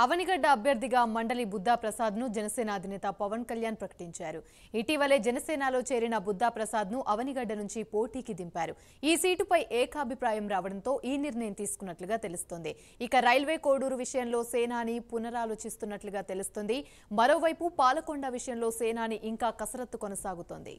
అవనిగడ్డ అభ్యర్థిగా మండలి బుద్దా ప్రసాద్ ను జనసేన అధినేత పవన్ కళ్యాణ్ ప్రకటించారు. ఇటీవలే జనసేనలో చేరిన బుద్దా ప్రసాద్ ను అవనిగడ్డ నుంచి పోటీకి దింపారు. ఈ సీటుపై ఏకాభిప్రాయం రావడంతో ఈ నిర్ణయం తీసుకున్నట్లుగా తెలుస్తోంది. ఇక రైల్వే కోడూరు విషయంలో సేనాని పునరాలోచిస్తున్నట్లుగా తెలుస్తోంది. మరోవైపు పాలకొండ విషయంలో సేనాని ఇంకా కసరత్తు కొనసాగుతోంది.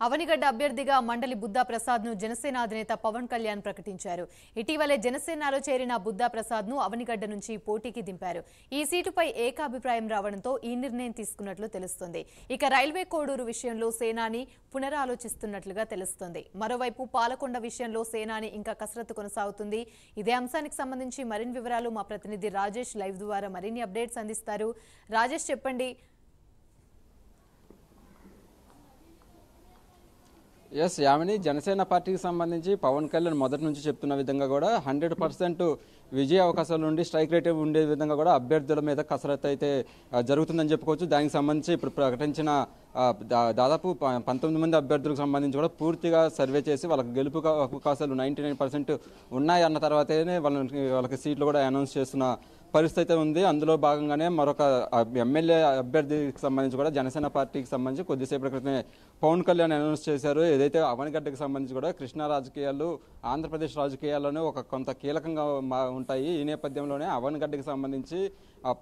అవనిగడ్డ అభ్యర్థిగా మండలి బుద్దా ప్రసాద్ ను జనసేన అధినేత పవన్ కళ్యాణ్ ప్రకటించారు. ఇటీవలే జనసేనలో చేరిన బుద్దా ప్రసాద్ ను అవనిగడ్డ నుంచి పోటీకి దింపారు. ఈ సీటుపై ఏకాభిప్రాయం రావడంతో ఈ నిర్ణయం తీసుకున్నట్లు తెలుస్తోంది. ఇక రైల్వే కోడూరు విషయంలో సేనాని పునరాలోచిస్తున్నట్లుగా తెలుస్తోంది. మరోవైపు పాలకొండ విషయంలో సేనాని ఇంకా కసరత్తు కొనసాగుతుంది. ఇదే అంశానికి సంబంధించి మరిన్ని వివరాలు మా ప్రతినిధి రాజేష్ లైవ్ ద్వారా మరిన్ని అప్డేట్స్ అందిస్తారు. రాజేష్, చెప్పండి. ఎస్ యామిని, జనసేన పార్టీకి సంబంధించి పవన్ కళ్యాణ్ మొదటి నుంచి చెప్తున్న విధంగా కూడా 100% విజయ అవకాశాలు ఉండి స్ట్రైక్ రేట్ ఉండే విధంగా కూడా అభ్యర్థుల మీద కసరత్తు అయితే జరుగుతుందని చెప్పుకోవచ్చు. దానికి సంబంధించి ఇప్పుడు ప్రకటించిన దాదాపు 19 మంది అభ్యర్థులకు సంబంధించి కూడా పూర్తిగా సర్వే చేసి వాళ్ళకి గెలుపు అవకాశాలు 99% ఉన్నాయి అన్న తర్వాతనే వాళ్ళకి సీట్లు కూడా అనౌన్స్ చేస్తున్న పరిస్థితి ఉంది. అందులో భాగంగానే మరొక ఎమ్మెల్యే అభ్యర్థికి సంబంధించి కూడా జనసేన పార్టీకి సంబంధించి కొద్దిసేపటి క్రితమే పవన్ కళ్యాణ్ అనౌన్స్ చేశారు. ఏదైతే అవనిగడ్డకి సంబంధించి కూడా కృష్ణా రాజకీయాలు ఆంధ్రప్రదేశ్ రాజకీయాల్లోనే కొంత కీలకంగా ఉంటాయి. ఈ నేపథ్యంలోనే అవనిగడ్డకి సంబంధించి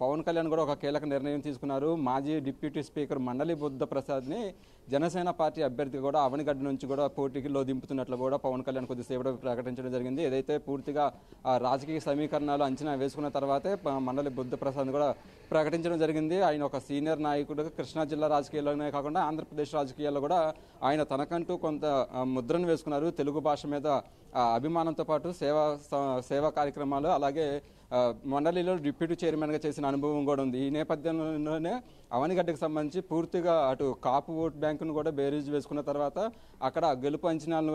పవన్ కళ్యాణ్ కూడా ఒక కీలక నిర్ణయం తీసుకున్నారు. మాజీ డిప్యూటీ స్పీకర్ మండలి బుద్ద ప్రసాద్ని జనసేన పార్టీ అభ్యర్థి కూడా అవనిగడ్డ నుంచి కూడా పోటీలో దింపుతున్నట్లు కూడా పవన్ కళ్యాణ్ కొద్దిసేపటి ప్రకటించడం జరిగింది. ఏదైతే పూర్తిగా రాజకీయ సమీకరణాలు అంచనా వేసుకున్న తర్వాతే మండలి బుద్ధ ప్రసాద్ కూడా ప్రకటించడం జరిగింది. ఆయన ఒక సీనియర్ నాయకుడు, కృష్ణా జిల్లా రాజకీయాల్లోనే కాకుండా ఆంధ్రప్రదేశ్ రాజకీయాల్లో కూడా ఆయన తనకంటూ కొంత ముద్రను వేసుకున్నారు. తెలుగు భాష మీద అభిమానంతో పాటు సేవా కార్యక్రమాలు, అలాగే మండలిలో డిప్యూటీ చైర్మన్గా చేసిన అనుభవం కూడా ఉంది. ఈ నేపథ్యంలోనే అవనిగడ్డకు సంబంధించి పూర్తిగా అటు కాపు ఓట్ బ్యాంకును కూడా బేరీజ్ వేసుకున్న తర్వాత అక్కడ గెలుపు అంచనాలు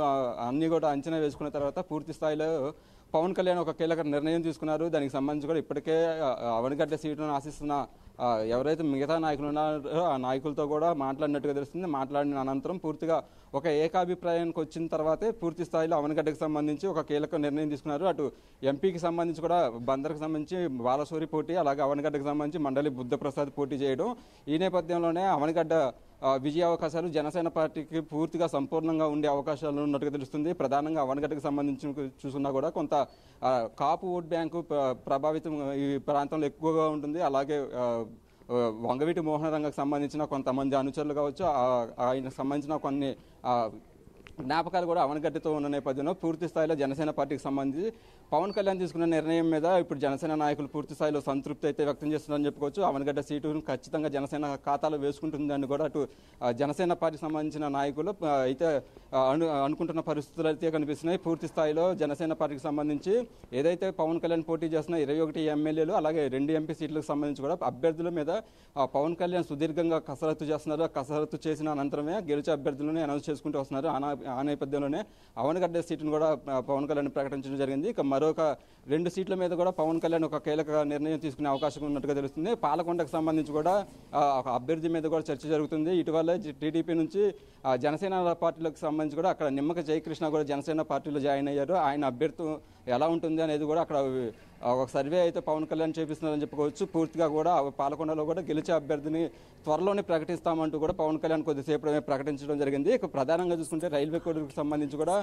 అన్ని కూడా అంచనా వేసుకున్న తర్వాత పూర్తి స్థాయిలో పవన్ కళ్యాణ్ ఒక కీలక నిర్ణయం తీసుకున్నారు. దానికి సంబంధించి కూడా ఇప్పటికే అవనిగడ్డ సీటును ఆశిస్తున్న ఎవరైతే మిగతా నాయకులు ఉన్నారో ఆ నాయకులతో కూడా మాట్లాడినట్టుగా తెలుస్తుంది. మాట్లాడిన అనంతరం పూర్తిగా ఒక ఏకాభిప్రాయానికి వచ్చిన తర్వాతే పూర్తి స్థాయిలో అవనిగడ్డకు సంబంధించి ఒక కీలక నిర్ణయం తీసుకున్నారు. అటు ఎంపీకి సంబంధించి కూడా బందర్కు సంబంధించి బాలసూరి పోటీ, అలాగే అవనిగడ్డకు సంబంధించి మండలి బుద్ధ ప్రసాద్ పోటీ చేయడం. ఈ నేపథ్యంలోనే అవనిగడ్డ విజయ అవకాశాలు జనసేన పార్టీకి పూర్తిగా సంపూర్ణంగా ఉండే అవకాశాలు ఉన్నట్టుగా తెలుస్తుంది. ప్రధానంగా అవనిగడ్డకు సంబంధించి చూసుకున్నా కూడా కొంత కాపు ఓట్ బ్యాంకు ప్రభావితం ఈ ప్రాంతంలో ఎక్కువగా ఉంటుంది. అలాగే వంగవీటి మోహన రంగకు సంబంధించిన కొంతమంది అనుచరులు కావచ్చు, ఆయనకు సంబంధించిన కొన్ని జ్ఞాపకాలు కూడా అవనిగడ్డతో ఉన్న నేపథ్యంలో పూర్తి స్థాయిలో జనసేన పార్టీకి సంబంధించి పవన్ కళ్యాణ్ తీసుకున్న నిర్ణయం మీద ఇప్పుడు జనసేన నాయకులు పూర్తి స్థాయిలో సంతృప్తి అయితే వ్యక్తం చేస్తున్నారని చెప్పుకోవచ్చు. అవనిగడ్డ సీటును ఖచ్చితంగా జనసేన ఖాతాలో వేసుకుంటుందని కూడా అటు జనసేన పార్టీకి సంబంధించిన నాయకులు అయితే అనుకుంటున్న పరిస్థితులు అయితే కనిపిస్తున్నాయి. పూర్తి స్థాయిలో జనసేన పార్టీకి సంబంధించి ఏదైతే పవన్ కళ్యాణ్ పోటీ చేస్తున్న 21 ఎమ్మెల్యేలు అలాగే 2 ఎంపీ సీట్లకు సంబంధించి కూడా అభ్యర్థుల మీద పవన్ కళ్యాణ్ సుదీర్ఘంగా కసరత్తు చేస్తున్నారు. కసరత్తు చేసిన అనంతరమే గెలిచే అభ్యర్థులను అనౌన్స్ చేసుకుంటూ వస్తున్నారు. ఆ నేపథ్యంలోనే అవనిగడ్డ సీటును కూడా పవన్ కళ్యాణ్ ప్రకటించడం జరిగింది. ఇక మరొక 2 సీట్ల మీద కూడా పవన్ కళ్యాణ్ ఒక కీలక నిర్ణయం తీసుకునే అవకాశం ఉన్నట్టుగా తెలుస్తుంది. పాలకొండకు సంబంధించి కూడా ఒక అభ్యర్థి మీద కూడా చర్చ జరుగుతుంది. ఇటీవల టీడీపీ నుంచి జనసేన పార్టీలకు సంబంధించి కూడా అక్కడ నిమ్మక జయకృష్ణ కూడా జనసేన పార్టీలో జాయిన్ అయ్యారు. ఆయన అభ్యర్థి ఎలా ఉంటుంది అనేది కూడా అక్కడ ఒక సర్వే అయితే పవన్ కళ్యాణ్ చేపిస్తున్నారని చెప్పుకోవచ్చు. పూర్తిగా కూడా పాలకొండలో కూడా గెలిచే అభ్యర్థిని త్వరలోనే ప్రకటిస్తామంటూ కూడా పవన్ కళ్యాణ్ కొద్దిసేపు ప్రకటించడం జరిగింది. ఇక ప్రధానంగా చూసుకుంటే రైల్వే కోడూరుకు సంబంధించి కూడా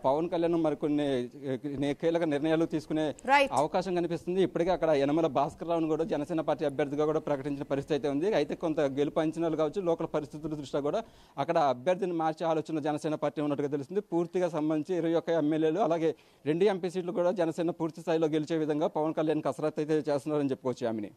పవన్ కళ్యాణ్ మరికొన్ని కీలక నిర్ణయాలు తీసుకునే అవకాశం కనిపిస్తుంది. ఇప్పటికే అక్కడ యనమల భాస్కర్ రావును కూడా జనసేన పార్టీ అభ్యర్థిగా కూడా ప్రకటించిన పరిస్థితి అయితే ఉంది. అయితే కొంత గెలుపు అంచనాలు కావచ్చు, లోకల్ పరిస్థితుల దృష్ట్యా కూడా అక్కడ అభ్యర్థిని మార్చే ఆలోచన జనసేన పార్టీ ఉన్నట్టుగా తెలుస్తుంది. పూర్తిగా సంబంధించి 21 ఎమ్మెల్యేలు అలాగే 2 ఎంపీ సీట్లు కూడా జనసేన పూర్తి స్థాయిలో గెలిచే విధంగా పవన్ కళ్యాణ్ కసరత్తు అయితే చేస్తున్నారని చెప్పుకోవచ్చు. యామిని.